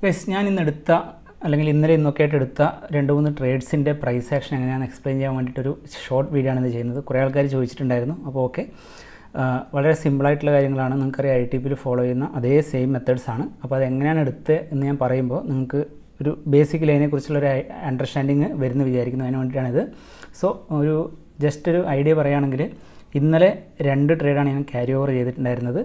Guys, ഞാൻ ഇന്നെടുത്ത അല്ലെങ്കിൽ ഇന്നൊക്കെ ആയിട്ട് എടുത്ത 2-3 ട്രേഡ്സിൻ്റെ പ്രൈസ് ആക്ഷൻ എങ്ങനെയാണ് എക്സ്പ്ലെയിൻ ചെയ്യാൻ വേണ്ടിയിട്ടൊരു ഷോർട്ട് വീഡിയോ ആണ് ഇത് ചെയ്യുന്നത്. കുറേ ആൾക്കാർ ചോദിച്ചിട്ടുണ്ടായിരുന്നു. അപ്പോൾ ഓക്കെ, വളരെ സിമ്പിളായിട്ടുള്ള കാര്യങ്ങളാണ്. നിങ്ങൾക്കറിയാം ITPയിൽ ഫോളോ ചെയ്യുന്ന അതേ സെയിം മെത്തേഡ്സ് ആണ്. അപ്പോൾ അതെങ്ങനെയാണ് എടുത്തത് എന്ന് ഞാൻ പറയുമ്പോൾ നിങ്ങൾക്ക് ഒരു ബേസിക്കലി അതിനെക്കുറിച്ചുള്ളൊരു അണ്ടർസ്റ്റാൻഡിങ് വരുന്ന വിചാരിക്കുന്നു. അതിന് വേണ്ടിയിട്ടാണിത്. സോ ജസ്റ്റ് ഒരു ഐഡിയ പറയുകയാണെങ്കിൽ, ഇന്നലെ 2 ട്രേഡാണ് ഞാൻ ക്യാരി ഓവർ ചെയ്തിട്ടുണ്ടായിരുന്നത്.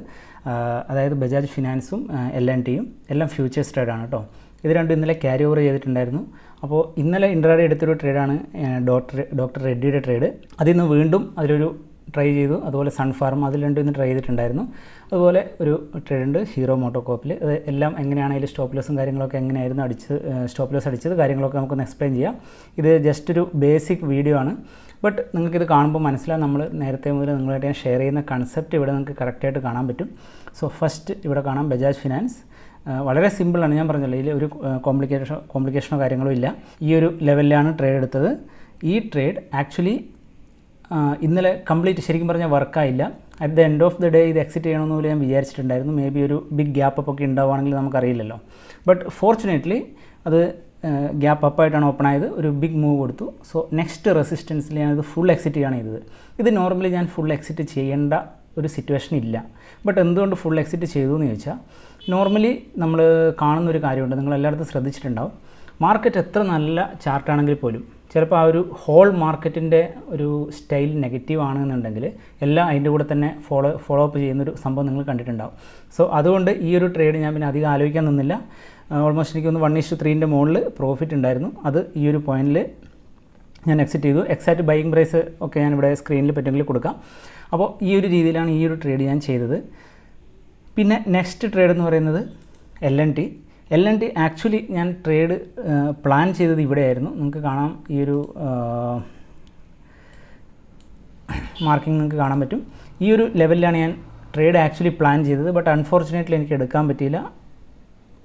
അതായത് ബജാജ് ഫിനാൻസും L&Tയും എല്ലാം ഫ്യൂച്ചേഴ്സ് ട്രേഡാണ് കേട്ടോ. ഇത് രണ്ടും ഇന്നലെ ക്യാരി ഓവർ ചെയ്തിട്ടുണ്ടായിരുന്നു. അപ്പോൾ ഇന്നലെ ഇൻട്രാഡേ എടുത്തൊരു ട്രേഡാണ് ഡോക്ടർ റെഡ്ഡിയുടെ ട്രേഡ്. അതിന്ന് വീണ്ടും അതിലൊരു ട്രൈ ചെയ്തു. അതുപോലെ സൺഫാർമ, അതിൽ രണ്ടും ഇന്ന് ട്രൈ ചെയ്തിട്ടുണ്ടായിരുന്നു. അതുപോലെ ഒരു ട്രേഡ് ഉണ്ട് ഹീറോ മോട്ടോകോപ്പിൽ. അത് എല്ലാം എങ്ങനെയാണ് അതിൽ സ്റ്റോപ്പ് ലോസും കാര്യങ്ങളൊക്കെ എങ്ങനെയായിരുന്നു സ്റ്റോപ്പ് ലോസ് അടിച്ചത് കാര്യങ്ങളൊക്കെ നമുക്കൊന്ന് എക്സ്പ്ലെയിൻ ചെയ്യാം. ഇത് ജസ്റ്റ് ഒരു ബേസിക് വീഡിയോ ആണ്. ബട്ട് നിങ്ങൾക്കിത് കാണുമ്പോൾ മനസ്സിലാവും, നമ്മൾ നേരത്തെ മുതൽ നിങ്ങളായിട്ട് ഞാൻ ഷെയർ ചെയ്യുന്ന കൺസെപ്റ്റ് ഇവിടെ നിങ്ങൾക്ക് കറക്റ്റായിട്ട് കാണാൻ പറ്റും. സോ ഫസ്റ്റ് ഇവിടെ കാണാം ബജാജ് ഫിനാൻസ്. വളരെ സിമ്പിളാണ്, ഞാൻ പറഞ്ഞല്ലോ, ഇതിൽ ഒരു കോംപ്ലിക്കേഷനോ കാര്യങ്ങളോ ഇല്ല. ഈ ഒരു ലെവലിലാണ് ട്രേഡ് എടുത്തത്. ഈ ട്രേഡ് ആക്ച്വലി ഇന്നലെ കംപ്ലീറ്റ് ശരിക്കും പറഞ്ഞാൽ വർക്കായില്ല. At the end of the day ഇത് എക്സിറ്റ് ചെയ്യണമെന്ന് പോലും ഞാൻ വിചാരിച്ചിട്ടുണ്ടായിരുന്നു. മേ ബി ഒരു ബിഗ് ഗ്യാപ്പ് അപ്പ് ഒക്കെ ഉണ്ടാവുകയാണെങ്കിൽ നമുക്കറിയില്ലല്ലോ. ബട്ട് ഫോർച്ചുനേറ്റ്ലി അത് ഗ്യാപ്പ് അപ്പായിട്ടാണ് ഓപ്പൺ ആയത്. ഒരു ബിഗ് മൂവ് കൊടുത്തു. സോ നെക്സ്റ്റ് റെസിസ്റ്റൻസിൽ ഞാനത് ഫുൾ എക്സിറ്റ് ചെയ്യാണ് ചെയ്തത്. ഇത് നോർമലി ഞാൻ ഫുൾ എക്സിറ്റ് ചെയ്യേണ്ട ഒരു സിറ്റുവേഷൻ ഇല്ല. ബട്ട് എന്തുകൊണ്ട് ഫുൾ എക്സിറ്റ് ചെയ്തു എന്ന് ചോദിച്ചാൽ, നോർമലി നമ്മൾ കാണുന്നൊരു കാര്യമുണ്ട്, നിങ്ങൾ എല്ലായിടത്തും ശ്രദ്ധിച്ചിട്ടുണ്ടാവും. മാർക്കറ്റ് എത്ര നല്ല ചാർട്ടാണെങ്കിൽ പോലും ചിലപ്പോൾ ആ ഒരു ഹോൾ മാർക്കറ്റിൻ്റെ ഒരു സ്റ്റൈൽ നെഗറ്റീവ് ആണെന്നുണ്ടെങ്കിൽ എല്ലാം അതിൻ്റെ കൂടെ തന്നെ ഫോളോ അപ്പ് ചെയ്യുന്നൊരു സംഭവം നിങ്ങൾ കണ്ടിട്ടുണ്ടാവും. സോ അതുകൊണ്ട് ഈ ഒരു ട്രേഡ് ഞാൻ പിന്നെ അധികം ആലോചിക്കാൻ നിന്നില്ല. ഓൾമോസ്റ്റ് എനിക്കൊന്ന് 1:3 മുകളിൽ പ്രോഫിറ്റ് ഉണ്ടായിരുന്നു. അത് ഈ ഒരു പോയിന്റിൽ ഞാൻ എക്സിറ്റ് ചെയ്തു. എക്സാക്റ്റ് ബൈയിങ് പ്രൈസ് ഒക്കെ ഞാനിവിടെ സ്ക്രീനിൽ പറ്റുമെങ്കിൽ കൊടുക്കാം. അപ്പോൾ ഈ ഒരു രീതിയിലാണ് ഈ ഒരു ട്രേഡ് ഞാൻ ചെയ്തത്. പിന്നെ നെക്സ്റ്റ് ട്രേഡ് എന്ന് പറയുന്നത് L&T ആക്ച്വലി ഞാൻ ട്രേഡ് പ്ലാൻ ചെയ്തത് ഇവിടെയായിരുന്നു. നിങ്ങൾക്ക് കാണാം, ഈ ഒരു മാർക്കിംഗ് നിങ്ങൾക്ക് കാണാൻ പറ്റും. ഈ ഒരു ലെവലിലാണ് ഞാൻ ട്രേഡ് ആക്ച്വലി പ്ലാൻ ചെയ്തത്. ബട്ട് അൺഫോർച്ചുനേറ്റ്ലി എനിക്ക് എടുക്കാൻ പറ്റിയില്ല.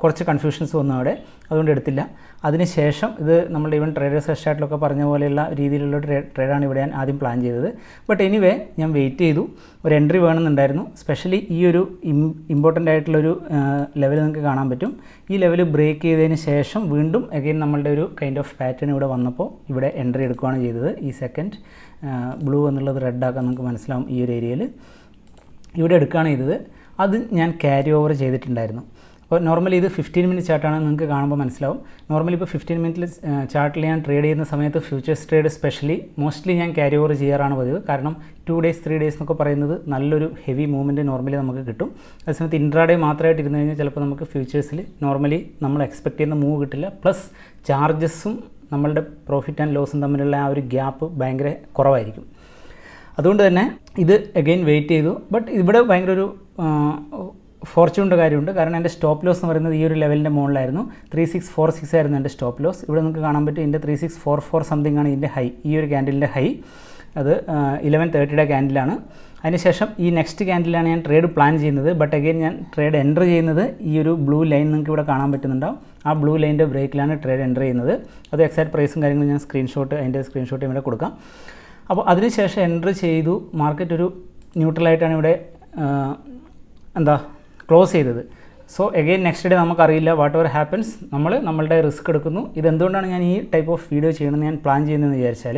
കുറച്ച് കൺഫ്യൂഷൻസ് വന്നു അവിടെ, അതുകൊണ്ട് എടുത്തില്ല. അതിനുശേഷം ഇത് നമ്മുടെ ഈവൻ ട്രേഡേഴ്സ് വെബ്സൈറ്റിലൊക്കെ പറഞ്ഞ പോലെയുള്ള രീതിയിലുള്ള ട്രേഡാണ് ഇവിടെ ഞാൻ ആദ്യം പ്ലാൻ ചെയ്തത്. ബട്ട് എനിവേ ഞാൻ വെയിറ്റ് ചെയ്തു. ഒരു എൻട്രി വേണമെന്നുണ്ടായിരുന്നു. സ്പെഷ്യലി ഈ ഒരു ഇമ്പോർട്ടൻ്റ് ആയിട്ടുള്ളൊരു ലെവൽ നിങ്ങൾക്ക് കാണാൻ പറ്റും. ഈ ലെവൽ ബ്രേക്ക് ചെയ്തതിന് ശേഷം വീണ്ടും അഗെയിൻ നമ്മളുടെ ഒരു കൈൻഡ് ഓഫ് പാറ്റേൺ ഇവിടെ വന്നപ്പോൾ ഇവിടെ എൻട്രി എടുക്കുകയാണ് ചെയ്തത്. ഈ സെക്കൻഡ് ബ്ലൂ എന്നുള്ളത് റെഡ് ആക്കാൻ നിങ്ങൾക്ക് മനസ്സിലാവും. ഈ ഒരു ഏരിയയിൽ ഇവിടെ എടുക്കുകയാണ് ചെയ്തത്. അത് ഞാൻ ക്യാരി ഓവർ ചെയ്തിട്ടുണ്ടായിരുന്നു. അപ്പോൾ നോർമലി ഇത് 15 മിനിറ്റ് ചാർട്ടാണ്, നിങ്ങൾക്ക് കാണുമ്പോൾ മനസ്സിലാവും. നോർമലി ഇപ്പോൾ 15 മിനിറ്റിൽ ചാർട്ടിൽ ഞാൻ ട്രേഡ് ചെയ്യുന്ന സമയത്ത് ഫ്യൂച്ചേഴ്സ് ട്രേഡ് സ്പെഷ്യലി മോസ്റ്റ്ലി ഞാൻ ക്യാരി ഓവർ ചെയ്യാറാണ് പതിവ്. കാരണം 2 days 3 days എന്നൊക്കെ പറയുന്നത് നല്ലൊരു ഹെവി മൂവ്മെൻറ്റ് നോർമലി നമുക്ക് കിട്ടും. അതേസമയത്ത് ഇൻട്രാഡേ മാത്രമായിട്ട് ഇരുന്ന് കഴിഞ്ഞാൽ ചിലപ്പോൾ നമുക്ക് ഫ്യൂച്ചേഴ്സിൽ നോർമലി നമ്മൾ എക്സ്പെക്ട് ചെയ്യുന്ന മൂവ് കിട്ടില്ല. പ്ലസ് ചാർജസും നമ്മളുടെ പ്രോഫിറ്റ് ആൻഡ് ലോസും തമ്മിലുള്ള ആ ഒരു ഗ്യാപ്പ് ഭയങ്കര കുറവായിരിക്കും. അതുകൊണ്ട് തന്നെ ഇത് അഗെയിൻ വെയിറ്റ് ചെയ്തു. ബട്ട് ഇവിടെ ഭയങ്കര ഒരു ഫോർച്യൂണിൻ്റെ കാര്യമുണ്ട്. കാരണം എൻ്റെ സ്റ്റോപ്പ് ലോസ് എന്ന് പറയുന്നത് ഈ ഒരു ലെവലിൻ്റെ മുകളിലായിരുന്നു. 3646 ആയിരുന്നു എൻ്റെ സ്റ്റോപ്പ് ലോസ്. ഇവിടെ നിങ്ങൾക്ക് കാണാൻ പറ്റും എൻ്റെ 3644 സംതിങ് ആണ് ഇതിൻ്റെ ഹൈ. ഈ ഒരു ക്യാൻഡിലിൻ്റെ ഹൈ അത് 11:30 ക്യാൻഡിലാണ്. അതിനുശേഷം ഈ നെക്സ്റ്റ് ക്യാൻഡിലാണ് ഞാൻ ട്രേഡ് പ്ലാൻ ചെയ്യുന്നത്. ബട്ട് അഗെയിൻ ഞാൻ ട്രേഡ് എൻ്റർ ചെയ്യുന്നത് ഈ ഒരു ബ്ലൂ ലൈൻ നിങ്ങൾക്ക് ഇവിടെ കാണാൻ പറ്റുന്നുണ്ടാവും. ആ ബ്ലൂ ലൈൻ്റെ ബ്രേക്കിലാണ് ട്രേഡ് എൻ്റർ ചെയ്യുന്നത്. അത് എക്സാക്ട് പ്രൈസും കാര്യങ്ങളും ഞാൻ അതിൻ്റെ സ്ക്രീൻഷോട്ട് ഇവിടെ കൊടുക്കാം. അപ്പോൾ അതിനുശേഷം എൻ്റർ ചെയ്തു. മാർക്കറ്റ് ഒരു ന്യൂട്രലായിട്ടാണ് ഇവിടെ ക്ലോസ് ചെയ്തത്. സോ എഗെയിൻ നെക്സ്റ്റ് ഡേ നമുക്കറിയില്ല, വാട്ട് എവർ ഹാപ്പൻസ്, നമ്മളുടെ റിസ്ക് എടുക്കുന്നു. ഇതെന്തുകൊണ്ടാണ് ഞാൻ ഈ ടൈപ്പ് ഓഫ് വീഡിയോ ചെയ്യണമെന്ന് ഞാൻ പ്ലാൻ ചെയ്യുന്നതെന്ന് വിചാരിച്ചാൽ,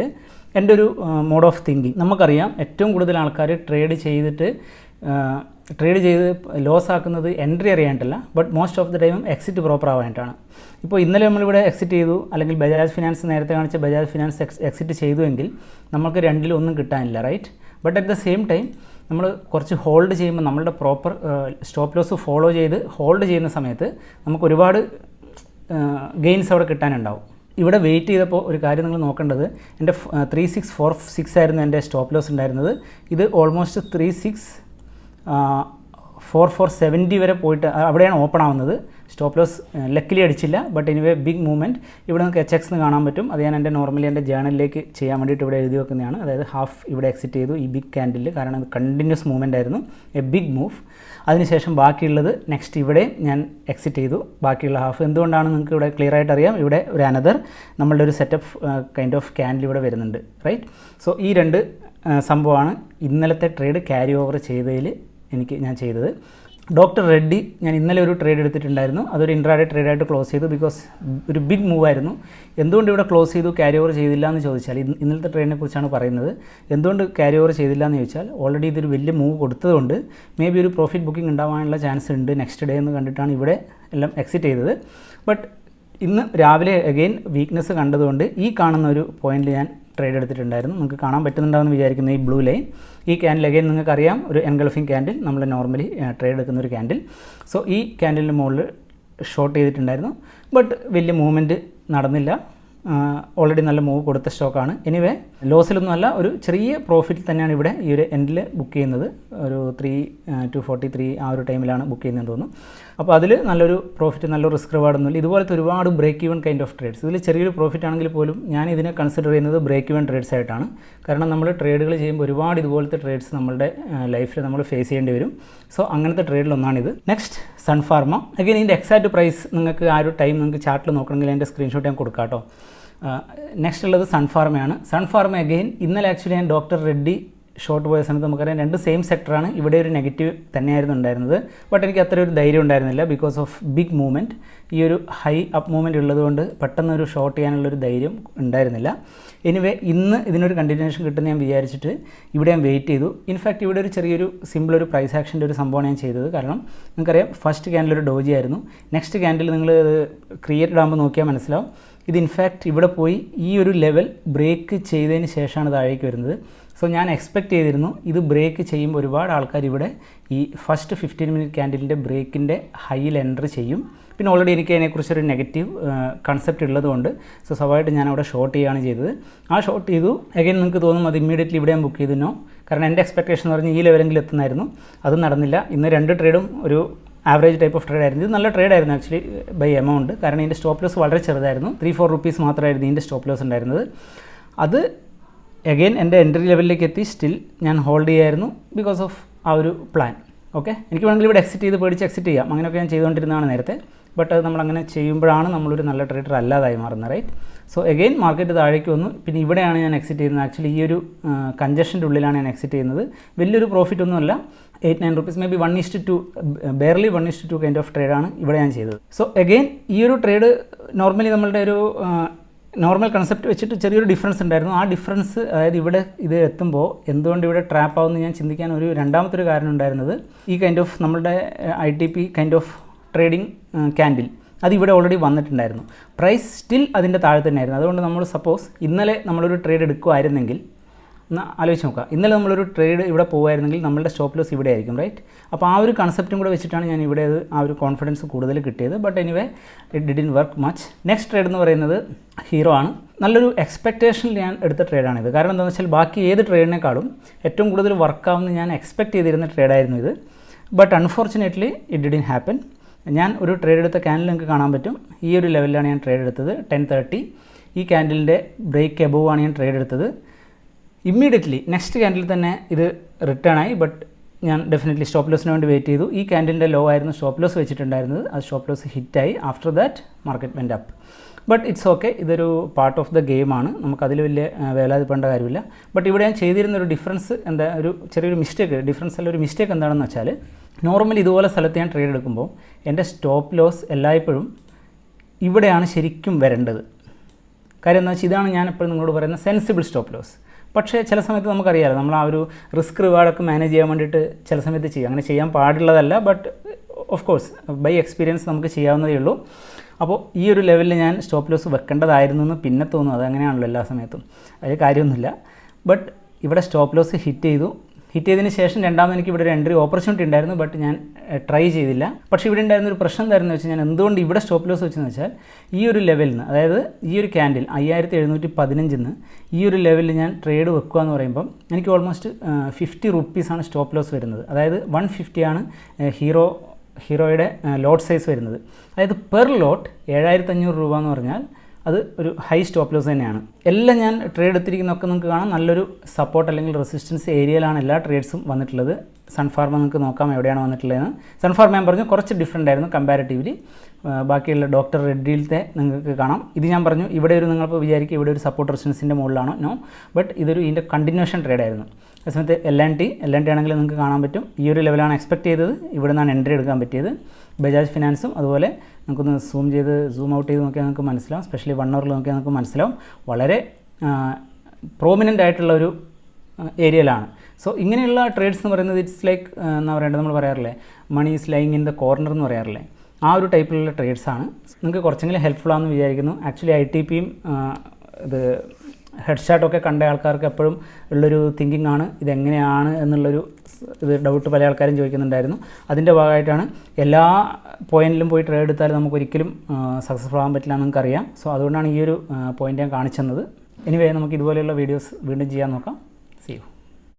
എൻ്റെ ഒരു മോഡ് ഓഫ് തിങ്കിങ്, നമുക്കറിയാം ഏറ്റവും കൂടുതൽ ആൾക്കാർ ട്രേഡ് ചെയ്ത് ലോസ് ആക്കുന്നത് എൻട്രി അറിയാനായിട്ടല്ല, ബട്ട് മോസ്റ്റ് ഓഫ് ദി ടൈമും എക്സിറ്റ് പ്രോപ്പർ ആവാനായിട്ടാണ്. ഇപ്പോൾ ഇന്നലെ നമ്മളിവിടെ എക്സിറ്റ് ചെയ്തു, അല്ലെങ്കിൽ ബജാജ് ഫിനാൻസ് നേരത്തെ കാണിച്ച ബജാജ് ഫിനാൻസ് എക്സിറ്റ് ചെയ്തുവെങ്കിൽ നമുക്ക് രണ്ടിലൊന്നും കിട്ടാനില്ല, right? But at the same time നമ്മൾ കുറച്ച് ഹോൾഡ് ചെയ്യുമ്പോൾ നമ്മളുടെ പ്രോപ്പർ സ്റ്റോപ്പ് ലോസ് ഫോളോ ചെയ്ത് ഹോൾഡ് ചെയ്യുന്ന സമയത്ത് നമുക്ക് ഒരുപാട് ഗെയിൻസ് അവിടെ കിട്ടാനുണ്ടാവും. ഇവിടെ വെയിറ്റ് ചെയ്തപ്പോൾ ഒരു കാര്യം നിങ്ങൾ നോക്കേണ്ടത്, എൻ്റെ 3646 ആയിരുന്നു എൻ്റെ സ്റ്റോപ്പ് ലോസ് ഉണ്ടായിരുന്നത്. ഇത് ഓൾമോസ്റ്റ് 364470 വരെ പോയിട്ട് അവിടെയാണ് ഓപ്പൺ ആവുന്നത്. സ്റ്റോപ്പ് ലോസ് ലക്കിലി അടിച്ചില്ല. ബട്ട് എനിവേ ബിഗ് മൂവ്മെൻറ്റ് ഇവിടെ നമുക്ക് HX എന്ന് കാണാൻ പറ്റും. അത് ഞാൻ നോർമലി എൻ്റെ ജേണലിലേക്ക് ചെയ്യാൻ വേണ്ടിയിട്ട് ഇവിടെ എഴുതി വെക്കുന്നതാണ്. അതായത് ഹാഫ് ഇവിടെ എക്സിറ്റ് ചെയ്തു ഈ ബിഗ് ക്യാൻഡിൽ, കാരണം അത് കണ്ടിന്യൂസ് മൂവ്മെൻ്റ് ആയിരുന്നു, എ ബിഗ് മൂവ്. അതിനുശേഷം ബാക്കിയുള്ളത് നെക്സ്റ്റ് ഇവിടെ ഞാൻ എക്സിറ്റ് ചെയ്തു. ബാക്കിയുള്ള ഹാഫ് എന്തുകൊണ്ടാണ് നിങ്ങൾക്ക് ഇവിടെ ക്ലിയർ ആയിട്ട് അറിയാം. ഇവിടെ ഒരു അനദർ നമ്മളുടെ ഒരു സെറ്റപ്പ് കൈൻഡ് ഓഫ് ക്യാൻഡിൽ ഇവിടെ വരുന്നുണ്ട്, റൈറ്റ്? സോ ഈ രണ്ട് സംഭവമാണ് ഇന്നലത്തെ ട്രേഡ് ക്യാരി ഓവർ ചെയ്തതിൽ ഞാൻ ചെയ്തത്. ഡോക്ടർ റെഡ്ഡി ഞാൻ ഇന്നലെ ഒരു ട്രേഡ് എടുത്തിട്ടുണ്ടായിരുന്നു. അതൊരു ഇൻട്രാഡേ ട്രേഡായിട്ട് ക്ലോസ് ചെയ്തു. ബിക്കോസ് ഒരു ബിഗ് മൂവ് ആയിരുന്നു. എന്തുകൊണ്ട് ഇവിടെ ക്ലോസ് ചെയ്തു, ക്യാരി ഓവർ ചെയ്തില്ല എന്ന് ചോദിച്ചാൽ, ഇന്നലത്തെ ട്രേഡിനെ കുറിച്ചാണ് പറയുന്നത്. എന്തുകൊണ്ട് ക്യാരി ഓവർ ചെയ്തില്ല എന്ന് ചോദിച്ചാൽ, ഓൾറെഡി ഇതൊരു വലിയ മൂവ് കൊടുത്തതുകൊണ്ട് മേ ബി ഒരു പ്രോഫിറ്റ് ബുക്കിംഗ് ഉണ്ടാവാനുള്ള ചാൻസ് ഉണ്ട് നെക്സ്റ്റ് ഡേ എന്ന് കണ്ടിട്ടാണ് ഇവിടെ എല്ലാം എക്സിറ്റ് ചെയ്തത്. ബട്ട് ഇന്ന് രാവിലെ അഗെയിൻ വീക്ക്നെസ് കണ്ടതുകൊണ്ട് ഈ കാണുന്ന ഒരു പോയിന്റിൽ ഞാൻ ട്രേഡ് എടുത്തിട്ടുണ്ടായിരുന്നു. നിങ്ങൾക്ക് കാണാൻ പറ്റുന്നുണ്ടാവുമെന്ന് വിചാരിക്കുന്ന ഈ ബ്ലൂ ലൈൻ, ഈ ക്യാൻഡിൽ അഗെയിൻ നിങ്ങൾക്കറിയാം ഒരു എൻഗൾഫിംഗ് ക്യാൻഡിൽ, നമ്മൾ നോർമലി ട്രേഡ് എടുക്കുന്ന ഒരു ക്യാൻഡിൽ. സോ ഈ ക്യാൻഡിലിന് മുകളിൽ ഷോർട്ട് ചെയ്തിട്ടുണ്ടായിരുന്നു. ബട്ട് വലിയ മൂവ്മെൻറ്റ് നടന്നില്ല. ഓൾറെഡി നല്ല മൂവ് കൊടുത്ത സ്റ്റോക്കാണ്. എനിവേ ലോസിലൊന്നുമല്ല, ഒരു ചെറിയ പ്രോഫിറ്റ് തന്നെയാണ് ഇവിടെ ഈ ഒരു എൻഡിൽ ബുക്ക് ചെയ്യുന്നത്. ഒരു 3,243 ആ ഒരു ടൈമിലാണ് ബുക്ക് ചെയ്യുന്നതെന്ന് തോന്നുന്നു. അപ്പോൾ അതിൽ നല്ലൊരു പ്രോഫിറ്റ്, നല്ലൊരു റിസ്ക് റിവാർഡൊന്നുമില്ല. ഇതുപോലത്തെ ഒരുപാട് break even kind of trades, ഇതിൽ ചെറിയൊരു പ്രോഫിറ്റ് ആണെങ്കിൽ പോലും ഞാൻ ഇതിനെ കൺസിഡർ ചെയ്യുന്നത് ബ്രേക്ക് ഈവൻ ട്രേഡ്സ് ആയിട്ടാണ്. കാരണം നമ്മൾ ട്രേഡുകൾ ചെയ്യുമ്പോൾ ഒരുപാട് ഇതുപോലത്തെ ട്രേഡ്സ് നമ്മുടെ ലൈഫിൽ നമ്മൾ ഫേസ് ചെയ്യേണ്ടി വരും. സോ അങ്ങനത്തെ ട്രേഡിലൊന്നാണിത്. Next Sun Pharma. അഗൈൻ ഇതിൻ്റെ എക്സാക്റ്റ് പ്രൈസ് നിങ്ങൾക്ക് ആ ഒരു ടൈം നിങ്ങൾക്ക് ചാർട്ടിൽ നോക്കണമെങ്കിൽ അതിൻ്റെ സ്ക്രീൻഷോട്ട് ഞാൻ കൊടുക്കാം കേട്ടോ. നെക്സ്റ്റ് ഉള്ളത് സൺഫാർമയാണ്. സൺഫാർമ അഗെയിൻ ഇന്നലെ ആക്ച്വലി ഞാൻ ഡോക്ടർ റെഡ്ഡി ഷോർട്ട് പോയ സമയത്ത് നമുക്കറിയാം രണ്ട് സെയിം സെക്ടറാണ്. ഇവിടെ ഒരു നെഗറ്റീവ് തന്നെയായിരുന്നു ഉണ്ടായിരുന്നത്. ബട്ട് എനിക്ക് അത്ര ഒരു ധൈര്യം ഉണ്ടായിരുന്നില്ല ബിക്കോസ് ഓഫ് ബിഗ് മൂവ്മെൻറ്റ്. ഈ ഒരു ഹൈ അപ്പ് മൂവ്മെൻറ്റ് ഉള്ളതുകൊണ്ട് പെട്ടെന്നൊരു ഷോർട്ട് ചെയ്യാനുള്ളൊരു ധൈര്യം ഉണ്ടായിരുന്നില്ല. എനിവേ ഇന്ന് ഇതിനൊരു കണ്ടിന്യൂഷൻ കിട്ടുമെന്ന് ഞാൻ വിചാരിച്ചിട്ട് ഇവിടെ ഞാൻ വെയിറ്റ് ചെയ്തു. ഇൻഫാക്റ്റ് ഇവിടെ ഒരു ചെറിയൊരു സിമ്പിളൊരു പ്രൈസ് ആക്ഷൻ്റെ ഒരു സംഭവമാണ് ഞാൻ ചെയ്തത്. കാരണം നിങ്ങൾക്കറിയാം ഫസ്റ്റ് ക്യാൻഡിൽ ഒരു ഡോജി ആയിരുന്നു. നെക്സ്റ്റ് ക്യാൻഡിൽ നിങ്ങൾ ക്രിയേറ്റഡ് ആകുമ്പോൾ നോക്കിയാൽ മനസ്സിലാവും ഇത് ഇൻഫാക്റ്റ് ഇവിടെ പോയി ഈ ഒരു ലെവൽ ബ്രേക്ക് ചെയ്തതിന് ശേഷമാണ് താഴേക്ക് വരുന്നത്. സോ ഞാൻ എക്സ്പെക്റ്റ് ചെയ്തിരുന്നു ഇത് ബ്രേക്ക് ചെയ്യുമ്പോൾ ഒരുപാട് ആൾക്കാർ ഇവിടെ ഈ ഫസ്റ്റ് 15 മിനിറ്റ് ക്യാൻഡിലിൻ്റെ ബ്രേക്കിൻ്റെ ഹൈയിൽ എൻട്രി ചെയ്യും. പിന്നെ ഓൾറെഡി എനിക്ക് അതിനെക്കുറിച്ചൊരു നെഗറ്റീവ് കൺസെപ്റ്റ് ഉള്ളതുകൊണ്ട് സോ സ്വാഭാവികമായിട്ട് ഞാൻ അവിടെ ഷോർട്ട് ചെയ്യുകയാണ് ചെയ്തത്. ആ ഷോർട്ട് ചെയ്തു. അഗൈൻ നിങ്ങൾക്ക് തോന്നും അത് ഇമ്മീഡിയറ്റ്ലി ഇവിടെ ഞാൻ ബുക്ക് ചെയ്തിരുന്നോ, കാരണം എൻ്റെ എക്സ്പെക്ടേഷൻ എന്ന് പറഞ്ഞാൽ ഈ ലെവലെങ്കിലും എത്തുന്നായിരുന്നു. അതും നടന്നില്ല. ഇന്ന് രണ്ട് ട്രേഡും ഒരു ആവറേജ് ടൈപ്പ് ഓഫ് ട്രേഡ് ആയിരുന്നു. ഇത് നല്ല ട്രേഡ് ആയിരുന്നു ആക്ച്വലി ബൈ എമൗണ്ട്. കാരണം ഇതിൻ്റെ സ്റ്റോപ്പ് ലോസ് വളരെ ചെറുതായിരുന്നു. 3-4 റുപ്പീസ് മാത്രമായിരുന്നു ഇതിൻ്റെ സ്റ്റോപ്പ് ലോസ് ഉണ്ടായിരുന്നത്. അത് അഗെയിൻ എൻ്റെ എൻട്രി ലെവലിലേക്ക് എത്തി. സ്റ്റിൽ ഞാൻ ഹോൾഡ് ചെയ്യായിരുന്നു ബിക്കോസ് ഓഫ് ആ ഒരു പ്ലാൻ. ഓക്കെ, എനിക്ക് വേണമെങ്കിൽ ഇവിടെ എക്സിറ്റ് ചെയ്ത് പേടിച്ച് എക്സിറ്റ് ചെയ്യാം. അങ്ങനെയൊക്കെ ഞാൻ ചെയ്തുകൊണ്ടിരുന്നതാണ് നേരത്തെ. ബട്ട് അത് നമ്മളങ്ങനെ ചെയ്യുമ്പോഴാണ് നമ്മളൊരു നല്ല ട്രേഡർ അല്ലാതായി മാറുന്നത്, റൈറ്റ്? സോ അഗെയിൻ മാർക്കറ്റ് താഴേക്ക് വന്നു. പിന്നെ ഇവിടെയാണ് ഞാൻ എക്സിറ്റ് ചെയ്യുന്നത്. ആക്ച്വലി ഈ ഒരു കഞ്ചഷൻ്റെ ഉള്ളിലാണ് ഞാൻ എക്സിറ്റ് ചെയ്യുന്നത്. വലിയൊരു പ്രോഫിറ്റ് ഒന്നുമല്ല, 8-9 rupees, maybe 1:2, barely 1:2 kind of ട്രേഡാണ് ഇവിടെ ഞാൻ ചെയ്തത്. സോ അഗെയിൻ ഈ ഒരു ട്രേഡ് നോർമലി നമ്മളുടെ ഒരു നോർമൽ കൺസെപ്റ്റ് വെച്ചിട്ട് ചെറിയൊരു ഡിഫറൻസ് ഉണ്ടായിരുന്നു. ആ ഡിഫറൻസ്, അതായത് ഇവിടെ ഇത് എത്തുമ്പോൾ എന്തുകൊണ്ട് ഇവിടെ ട്രാപ്പ് ആവുമെന്ന് ഞാൻ ചിന്തിക്കാൻ ഒരു രണ്ടാമത്തെ ഒരു കാരണം ഉണ്ടായിരുന്നത്, ഈ കൈൻഡ് ഓഫ് നമ്മളുടെ ITP kind of trading candle അതിവിടെ ഓൾറെഡി വന്നിട്ടുണ്ടായിരുന്നു. പ്രൈസ് സ്റ്റിൽ അതിൻ്റെ താഴെ തന്നെയായിരുന്നു. അതുകൊണ്ട് നമ്മൾ സപ്പോസ് ഇന്നലെ നമ്മളൊരു ട്രേഡ് എടുക്കുമായിരുന്നെങ്കിൽ ആലോചിച്ച് നോക്കുക, ഇന്നലെ നമ്മളൊരു ട്രേഡ് ഇവിടെ പോകുമായിരുന്നെങ്കിൽ നമ്മളുടെ സ്റ്റോപ്പ് ലോസ് ഇവിടെ ആയിരിക്കും, റൈറ്റ്? അപ്പോൾ ആ ഒരു കൺസെപ്റ്റും കൂടെ വെച്ചിട്ടാണ് ഞാൻ ഇവിടെ ആ ഒരു കോൺഫിഡൻസ് കൂടുതൽ കിട്ടിയത്. But anyway it didn't work much. Next trade എന്ന് പറയുന്നത് ഹീറോ ആണ്. നല്ലൊരു എക്സ്പെക്റ്റേഷനിൽ ഞാൻ എടുത്ത ട്രേഡാണിത്. കാരണം എന്താണെന്ന് വെച്ചാൽ ബാക്കി ഏത് ട്രേഡിനേക്കാളും ഏറ്റവും കൂടുതൽ വർക്കാവുമെന്ന് ഞാൻ എക്സ്പെക്റ്റ് ചെയ്തിരുന്ന ട്രേഡായിരുന്നു ഇത്. But unfortunately it didn't happen. ഞാൻ ഒരു ട്രേഡ് എടുത്ത ക്യാൻഡിൽ നിങ്ങൾക്ക് കാണാൻ പറ്റും. ഈ ഒരു ലെവലിലാണ് ഞാൻ ട്രേഡ് എടുത്തത്, 10:30. ഈ ക്യാൻഡിലിൻ്റെ ബ്രേക്ക് എബോവ് ആണ് ഞാൻ ട്രേഡ് എടുത്തത്. ഇമ്മീഡിയറ്റ്ലി നെക്സ്റ്റ് ക്യാൻഡിൽ തന്നെ ഇത് റിട്ടേൺ ആയി. ബട്ട് ഞാൻ ഡെഫിനറ്റ്ലി സ്റ്റോപ്പ് ലോസിന് വേണ്ടി വെയിറ്റ് ചെയ്തു. ഈ ക്യാൻഡിലിൻ്റെ ലോ ആയിരുന്നു സ്റ്റോപ്പ് ലോസ് വെച്ചിട്ടുണ്ടായിരുന്നത്. അത് സ്റ്റോപ്പ് ലോസ് ഹിറ്റായി. After that market went up. But it's okay, ഇതൊരു പാർട്ട് ഓഫ് ദ ഗെയിമാണ്. നമുക്കതിൽ വലിയ വേലാതിപ്പെടേണ്ട കാര്യമില്ല. ബട്ട് ഇവിടെ ഞാൻ ചെയ്തിരുന്നൊരു ഡിഫറൻസ് എന്താ, ഒരു ചെറിയൊരു മിസ്റ്റേക്ക്, ഡിഫറൻസ് അല്ല ഒരു മിസ്റ്റേക്ക് എന്താണെന്ന് വെച്ചാൽ, നോർമലി ഇതുപോലെ സ്ഥലത്ത് ഞാൻ ട്രേഡ് എടുക്കുമ്പോൾ എൻ്റെ സ്റ്റോപ്പ് ലോസ് എല്ലായ്പ്പോഴും ഇവിടെയാണ് ശരിക്കും വരേണ്ടത്. കാര്യം എന്താ വെച്ചാൽ ഇതാണ് ഞാൻ എപ്പോഴും നിങ്ങളോട് പറയുന്ന സെൻസിബിൾ സ്റ്റോപ്പ് ലോസ്. പക്ഷേ ചില സമയത്ത് നമുക്കറിയാമല്ലോ, നമ്മൾ ആ ഒരു റിസ്ക് റിവാർഡൊക്കെ മാനേജ് ചെയ്യാൻ വേണ്ടിയിട്ട് ചില സമയത്ത് ചെയ്യും. അങ്ങനെ ചെയ്യാൻ പാടുള്ളതല്ല, but of course by experience നമുക്ക് ചെയ്യാവുന്നതേ ഉള്ളൂ. അപ്പോൾ ഈ ഒരു ലെവലിൽ ഞാൻ സ്റ്റോപ്പ് ലോസ് വെക്കേണ്ടതായിരുന്നു എന്ന് പിന്നെ തോന്നുന്നു. അതങ്ങനെയാണല്ലോ എല്ലാ സമയത്തും, അതിൽ കാര്യമൊന്നുമില്ല. ബട്ട് ഇവിടെ സ്റ്റോപ്പ് ലോസ് ഹിറ്റ് ചെയ്തതിന് ശേഷം രണ്ടാമത് എനിക്ക് ഇവിടെ ഒരു എൻട്രി ഓപ്പർച്യൂണിറ്റി ഉണ്ടായിരുന്നു. ബട്ട് ഞാൻ ട്രൈ ചെയ്തില്ല. പക്ഷേ ഇവിടെ ഉണ്ടായിരുന്നൊരു പ്രശ്നം എന്തായിരുന്നു വെച്ചാൽ, ഞാൻ എന്തുകൊണ്ട് ഇവിടെ സ്റ്റോപ്പ് ലോസ് വെച്ചെന്ന് വെച്ചാൽ, ഈ ഒരു ലെവലിൽ നിന്ന്, അതായത് ഈ ഒരു ക്യാൻഡിൽ 5715 ഈ ഒരു ലെവലിൽ ഞാൻ ട്രേഡ് വെക്കുക എന്ന് പറയുമ്പം എനിക്ക് ഓൾമോസ്റ്റ് 50 റുപ്പീസാണ് സ്റ്റോപ്പ് ലോസ് വരുന്നത്. അതായത് 150 ആണ് ഹീറോയുടെ ലോട്ട് സൈസ് വരുന്നത്. അതായത് പെർ ലോട്ട് 7500 രൂപ എന്ന് പറഞ്ഞാൽ അത് ഒരു ഹൈ സ്റ്റോപ്പ് ലോസ് തന്നെയാണ്. എല്ലാം ഞാൻ ട്രേഡ് എടുത്തിരിക്കുന്നതൊക്കെ നിങ്ങൾക്ക് കാണാം, നല്ലൊരു സപ്പോർട്ട് അല്ലെങ്കിൽ റെസിസ്റ്റൻസ് ഏരിയയിലാണ് എല്ലാ ട്രേഡ്സും വന്നിട്ടുള്ളത്. സൺഫാർമ നിങ്ങൾക്ക് നോക്കാം എവിടെയാണ് വന്നിട്ടുള്ളതെന്ന്. സൺഫാർമ ഞാൻ പറഞ്ഞു കുറച്ച് ഡിഫറെൻ്റ് ആയിരുന്നു കമ്പാരിറ്റീവ്ലി. ബാക്കിയുള്ള ഡോക്ടർ റെഡ്ഡിയിലത്തെ നിങ്ങൾക്ക് കാണാം. ഇത് ഞാൻ പറഞ്ഞു ഇവിടെ ഒരു നിങ്ങളിപ്പോൾ വിചാരിക്കും ഇവിടെ ഒരു സപ്പോർട്ട് റെസിസ്റ്റൻസിൻ്റെ മുകളിലാണോ, നോ, ബട്ട് ഇതൊരു ഇതിൻ്റെ കണ്ടിന്യൂഷൻ ട്രേഡായിരുന്നു. അതേസമയത്ത് L&T ആണെങ്കിൽ നിങ്ങൾക്ക് കാണാൻ പറ്റും ഈ ഒരു ലെവലാണ് എക്സ്പെക്ട് ചെയ്തത്, ഇവിടെ നിന്നാണ് എൻട്രി എടുക്കാൻ പറ്റിയത്. ബജാജ് ഫിനാൻസും അതുപോലെ നമുക്കൊന്ന് സൂം ഔട്ട് ചെയ്ത് നോക്കിയാൽ നിങ്ങൾക്ക് മനസ്സിലാവും, സ്പെഷ്യലി 1 hour നോക്കിയാൽ നിങ്ങൾക്ക് മനസ്സിലാവും വളരെ പ്രോമിനൻ്റ് ആയിട്ടുള്ള ഒരു ഏരിയയിലാണ്. സോ ഇങ്ങനെയുള്ള ട്രേഡ്സ് എന്ന് പറയുന്നത് ഇറ്റ്സ് ലൈക്ക് എന്താ പറയേണ്ടത്, നമ്മൾ പറയാറില്ലേ money is lying in the corner എന്ന് പറയാറില്ലേ, ആ ഒരു ടൈപ്പിലുള്ള ട്രേഡ്സാണ്. നിങ്ങൾക്ക് കുറച്ചെങ്കിലും ഹെൽപ്ഫുൾ ആണെന്ന് വിചാരിക്കുന്നു. ആക്ച്വലി ITPയും ഇത് ഹെഡ് ഷാട്ടൊക്കെ കണ്ട ആൾക്കാർക്ക് എപ്പോഴും ഉള്ളൊരു തിങ്കിങ് ആണ് ഇതെങ്ങനെയാണ് എന്നുള്ളൊരു ഇത് ഡൗട്ട് പല ആൾക്കാരും ചോദിക്കുന്നുണ്ടായിരുന്നു. അതിൻ്റെ ഭാഗമായിട്ടാണ് എല്ലാ പോയിന്റിലും പോയി ട്രേഡ് എടുത്താൽ നമുക്കൊരിക്കലും സക്സസ്ഫുൾ ആകാൻ പറ്റില്ല എന്ന് നമുക്കറിയാം. സോ അതുകൊണ്ടാണ് ഈ ഒരു പോയിന്റ് ഞാൻ കാണിച്ചത്. എനിവേ നമുക്ക് ഇതുപോലെയുള്ള വീഡിയോസ് വീണ്ടും ചെയ്യാൻ നോക്കാം. See U.